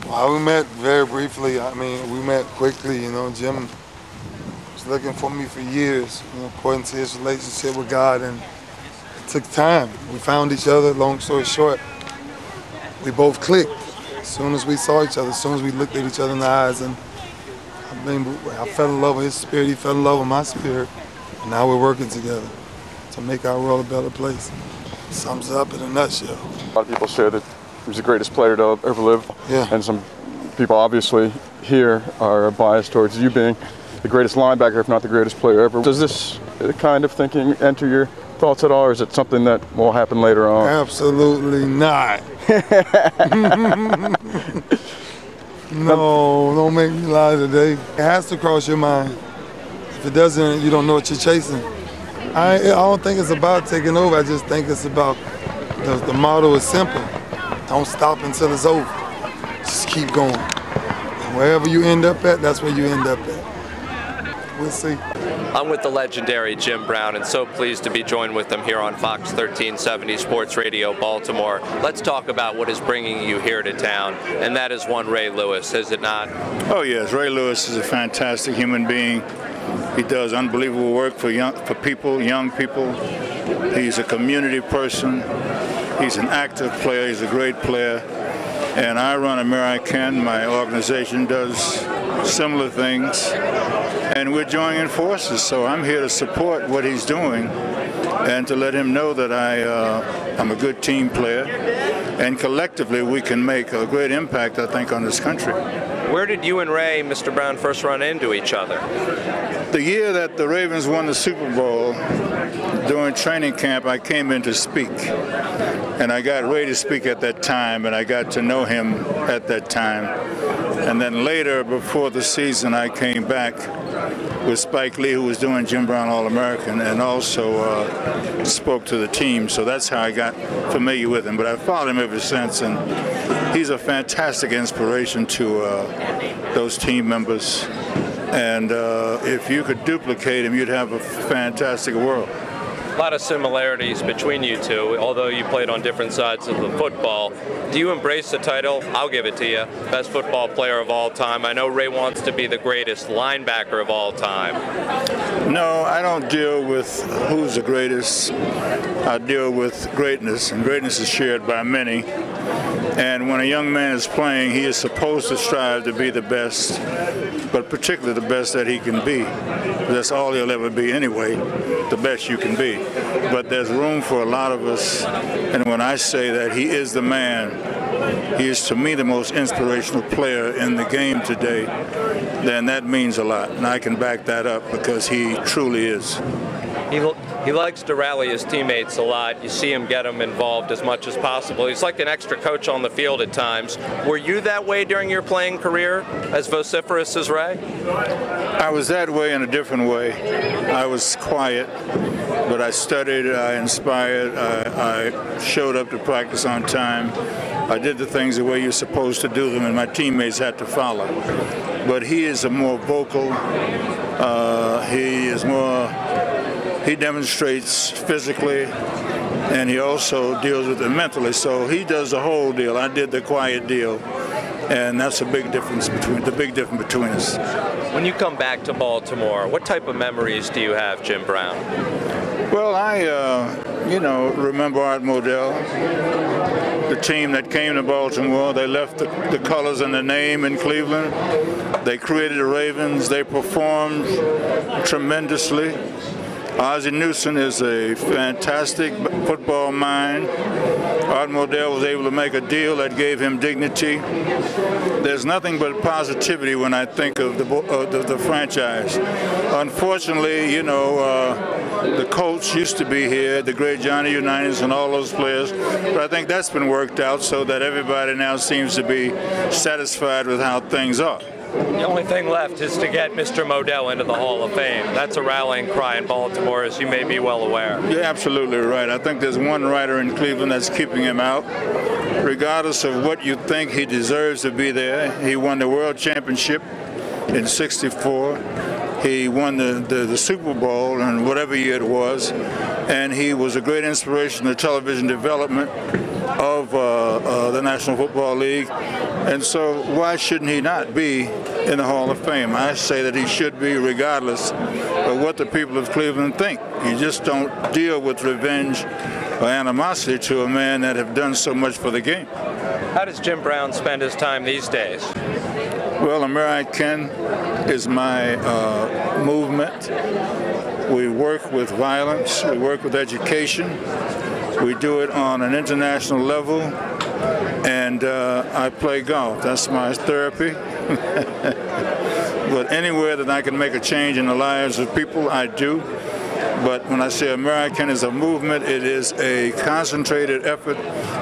Well, we met very briefly. I mean, we met quickly. You know, Jim was looking for me for years, you know, according to his relationship with God, and it took time. We found each other. Long story short, we both clicked as soon as we saw each other, as soon as we looked at each other in the eyes, and I fell in love with his spirit. He fell in love with my spirit. And now we're working together to make our world a better place. Sums it up in a nutshell. A lot of people say that he was the greatest player to ever live. Yeah. And some people obviously here are biased towards you being the greatest linebacker, if not the greatest player ever. Does this kind of thinking enter your thoughts at all, or is it something that will happen later on? Absolutely not. No, don't make me lie today. It has to cross your mind. If it doesn't, you don't know what you're chasing. I don't think it's about taking over. I just think it's about, the motto is simple. Don't stop until it's over. Just keep going. And wherever you end up at, that's where you end up at. We'll see. I'm with the legendary Jim Brown, and so pleased to be joined with him here on Fox 1370 Sports Radio Baltimore. Let's talk about what is bringing you here to town, and that is one Ray Lewis, is it not? Oh yes, Ray Lewis is a fantastic human being. He does unbelievable work for young people. He's a community person. He's an active player. He's a great player. And I run American. My organization does similar things. And we're joining forces. So I'm here to support what he's doing and to let him know that I'm a good team player. And collectively, we can make a great impact, I think, on this country. Where did you and Ray, Mr. Brown, first run into each other? The year that the Ravens won the Super Bowl, during training camp, I came in to speak. And I got Ray to speak at that time, and I got to know him at that time. And then later, before the season, I came back with Spike Lee, who was doing Jim Brown All-American, and also spoke to the team. So that's how I got familiar with him. But I've followed him ever since, and he's a fantastic inspiration to those team members. And if you could duplicate him, you'd have a fantastic world. A lot of similarities between you two, although you played on different sides of the football. Do you embrace the title? I'll give it to you. Best football player of all time. I know Ray wants to be the greatest linebacker of all time. No, I don't deal with who's the greatest. I deal with greatness, and greatness is shared by many. And when a young man is playing, he is supposed to strive to be the best, but particularly the best that he can be. That's all he'll ever be anyway, the best you can be. But there's room for a lot of us, and when I say that he is the man, he is to me the most inspirational player in the game today, then that means a lot. And I can back that up because he truly is. He likes to rally his teammates a lot. You see him get them involved as much as possible. He's like an extra coach on the field at times. Were you that way during your playing career, as vociferous as Ray? I was that way in a different way. I was quiet, but I studied, I inspired, I showed up to practice on time. I did the things the way you're supposed to do them, and my teammates had to follow. But he is a more vocal, he demonstrates physically, and he also deals with it mentally. So he does the whole deal. I did the quiet deal, and that's a big difference between us. When you come back to Baltimore, what type of memories do you have, Jim Brown? Well, I remember Art Modell, the team that came to Baltimore. They left the colors and the name in Cleveland. They created the Ravens. They performed tremendously. Ozzie Newsome is a fantastic football mind. Art Modell was able to make a deal that gave him dignity. There's nothing but positivity when I think of the franchise. Unfortunately, the Colts used to be here, the great Johnny Unitas and all those players, but I think that's been worked out so that everybody now seems to be satisfied with how things are. The only thing left is to get Mr. Modell into the Hall of Fame. That's a rallying cry in Baltimore, as you may be well aware. You're absolutely right. I think there's one writer in Cleveland that's keeping him out. Regardless of what you think, he deserves to be there. He won the World Championship in '64. He won the Super Bowl in whatever year it was, and he was a great inspiration to television development. of the National Football League. And so why shouldn't he not be in the Hall of Fame? I say that he should be regardless of what the people of Cleveland think. You just don't deal with revenge or animosity to a man that have done so much for the game. How does Jim Brown spend his time these days? Well, American is my movement. We work with violence, we work with education, we do it on an international level, and I play golf. That's my therapy. But anywhere that I can make a change in the lives of people, I do. But when I say American is a movement, it is a concentrated effort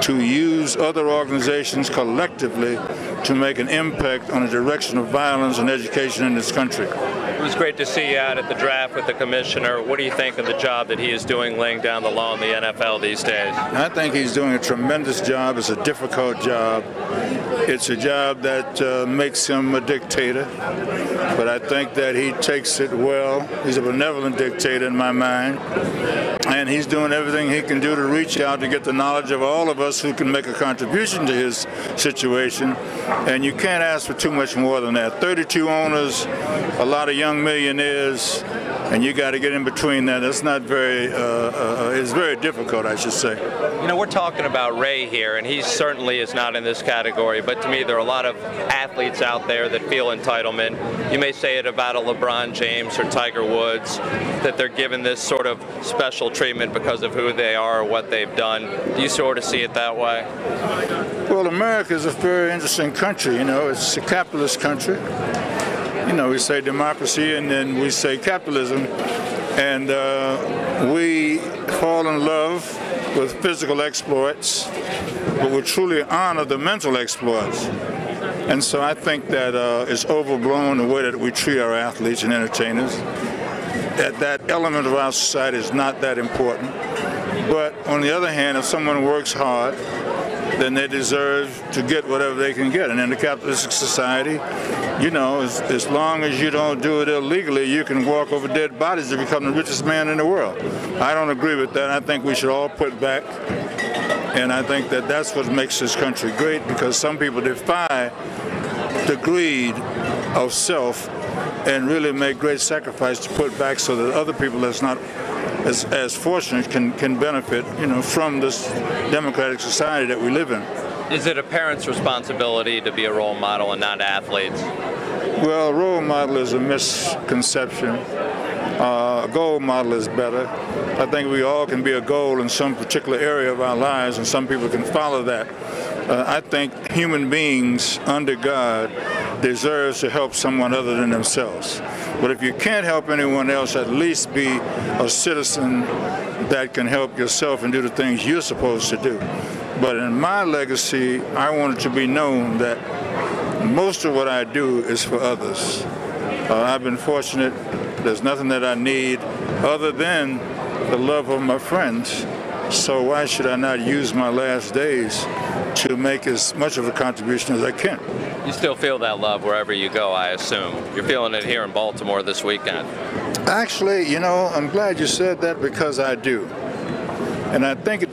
to use other organizations collectively to make an impact on the direction of violence and education in this country. It was great to see you out at the draft with the commissioner. What do you think of the job that he is doing laying down the law in the NFL these days? I think he's doing a tremendous job. It's a difficult job. It's a job that makes him a dictator, but I think that he takes it well. He's a benevolent dictator in my mind, and he's doing everything he can do to reach out to get the knowledge of all of us who can make a contribution to his situation, and you can't ask for too much more than that. 32 owners, a lot of young millionaires, and you got to get in between that. That's not very, it's very difficult, I should say. You know, we're talking about Ray here, and he certainly is not in this category, but to me there are a lot of athletes out there that feel entitlement. You may say it about a LeBron James or Tiger Woods, that they're given this sort of special treatment because of who they are or what they've done. Do you sort of see it that way? Well, America is a very interesting country. You know, it's a capitalist country. You know, we say democracy and then we say capitalism, and we fall in love with physical exploits, but we truly honor the mental exploits. And so I think that it's overblown the way that we treat our athletes and entertainers. That element of our society is not that important. But on the other hand, if someone works hard, then they deserve to get whatever they can get. And in the capitalistic society, you know, as long as you don't do it illegally, you can walk over dead bodies to become the richest man in the world. I don't agree with that. I think we should all put back. And I think that that's what makes this country great, because some people defy the greed of self and really make great sacrifice to put back so that other people that's not as fortunate can benefit, you know, from this democratic society that we live in. Is it a parent's responsibility to be a role model and not athletes? Well, role model is a misconception. A goal model is better. I think we all can be a goal in some particular area of our lives, and some people can follow that. I think human beings under God deserve to help someone other than themselves. But if you can't help anyone else, at least be a citizen that can help yourself and do the things you're supposed to do. But in my legacy, I want it to be known that most of what I do is for others. I've been fortunate. There's nothing that I need other than the love of my friends. So why should I not use my last days to make as much of a contribution as I can? You still feel that love wherever you go, I assume. You're feeling it here in Baltimore this weekend. Actually, you know, I'm glad you said that, because I do. And I think it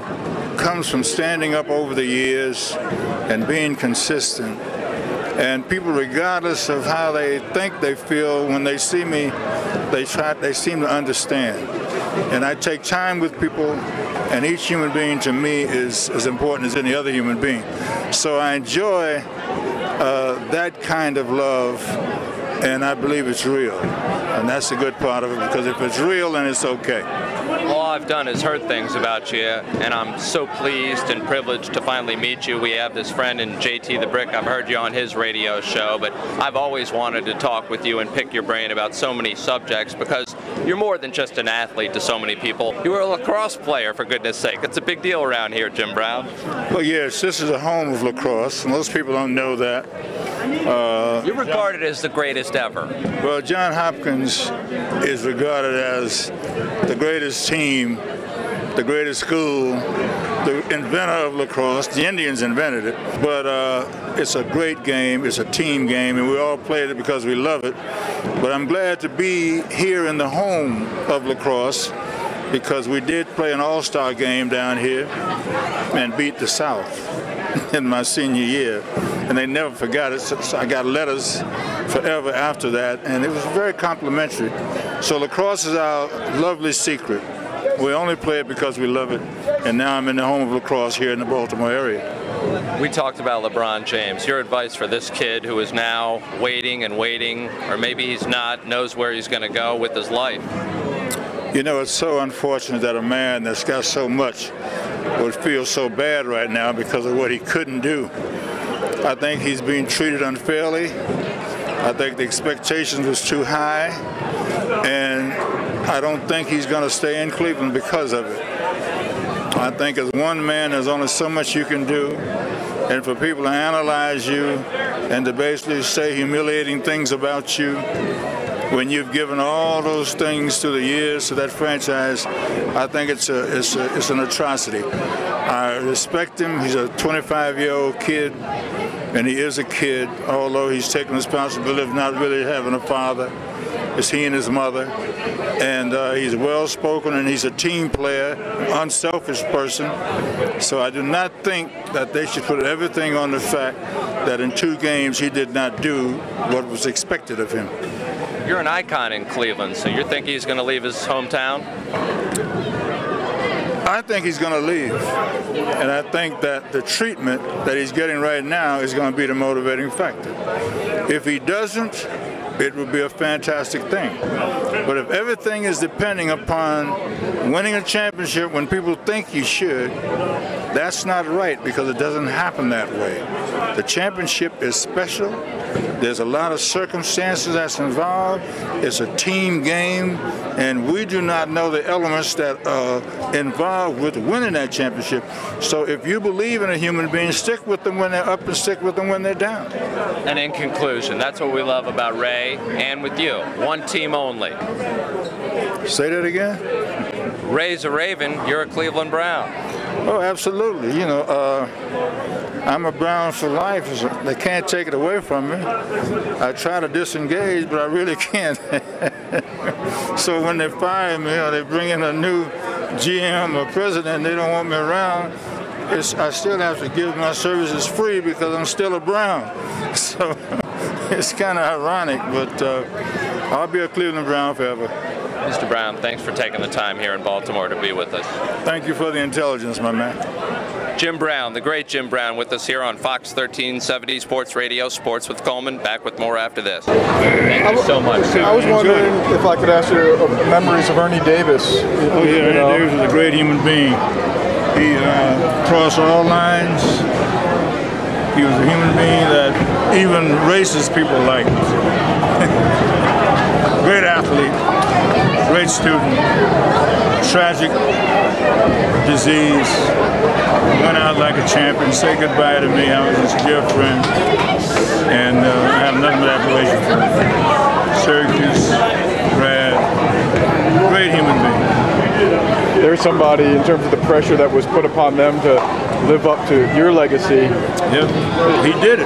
comes from standing up over the years and being consistent. And people, regardless of how they think they feel, when they see me, they seem to understand. And I take time with people, and each human being to me is as important as any other human being. So I enjoy that kind of love, and I believe it's real. And that's the good part of it, because if it's real, then it's okay. All I've done is heard things about you, and I'm so pleased and privileged to finally meet you. We have this friend in JT the Brick. I've heard you on his radio show, but I've always wanted to talk with you and pick your brain about so many subjects, because you're more than just an athlete to so many people. You were a lacrosse player, for goodness sake. It's a big deal around here, Jim Brown. Well, yes, this is a home of lacrosse. Most people don't know that. You're regarded as the greatest ever. Well, John Hopkins is regarded as the greatest team, the greatest school, the inventor of lacrosse. The Indians invented it, but it's a great game. It's a team game, and we all played it because we love it. But I'm glad to be here in the home of lacrosse, because we did play an all-star game down here and beat the South in my senior year. And they never forgot it. So I got letters forever after that, and it was very complimentary. So lacrosse is our lovely secret. We only play it because we love it, and now I'm in the home of lacrosse here in the Baltimore area. We talked about LeBron James. Your advice for this kid who is now waiting and waiting, or maybe he's not, knows where he's going to go with his life? You know, it's so unfortunate that a man that's got so much would feel so bad right now because of what he couldn't do. I think he's being treated unfairly. I think the expectations was too high, and I don't think he's going to stay in Cleveland because of it. I think as one man, there's only so much you can do, and for people to analyze you and to basically say humiliating things about you when you've given all those things through the years to that franchise, I think it's an atrocity. I respect him. He's a 25-year-old kid, and he is a kid, although he's taking responsibility of not really having a father. It's he and his mother, and he's well-spoken, and he's a team player, unselfish person. So I do not think that they should put everything on the fact that in 2 games he did not do what was expected of him. You're an icon in Cleveland, so you think he's going to leave his hometown? I think he's going to leave, and I think that the treatment that he's getting right now is going to be the motivating factor. If he doesn't, it would be a fantastic thing. But if everything is depending upon winning a championship when people think you should, that's not right, because it doesn't happen that way. The championship is special. There's a lot of circumstances that's involved. It's a team game, and we do not know the elements that are involved with winning that championship. So if you believe in a human being, stick with them when they're up and stick with them when they're down. And in conclusion, that's what we love about Ray and with you. One team only. Say that again? Ray's a Raven, you're a Cleveland Brown. Oh, absolutely. You know, I'm a Brown for life. They can't take it away from me. I try to disengage, but I really can't. So when they fire me or they bring in a new GM or president, they don't want me around, I still have to give my services free because I'm still a Brown. So it's kind of ironic, but I'll be a Cleveland Brown forever. Mr. Brown, thanks for taking the time here in Baltimore to be with us. Thank you for the intelligence, my man. Jim Brown, the great Jim Brown, with us here on Fox 1370 Sports Radio, Sports with Coleman. Back with more after this. Thank you so much. I was wondering if I could ask you memories of Ernie Davis. Oh yeah, Ernie Davis was a great human being. He crossed all lines. He was a human being that even racist people liked. Great athlete, great student, tragic disease, went out like a champion, said goodbye to me. I was his dear friend, and I have nothing but admiration for him. Syracuse grad, great human being. There's somebody, in terms of the pressure that was put upon them to live up to your legacy. Yep, he did it.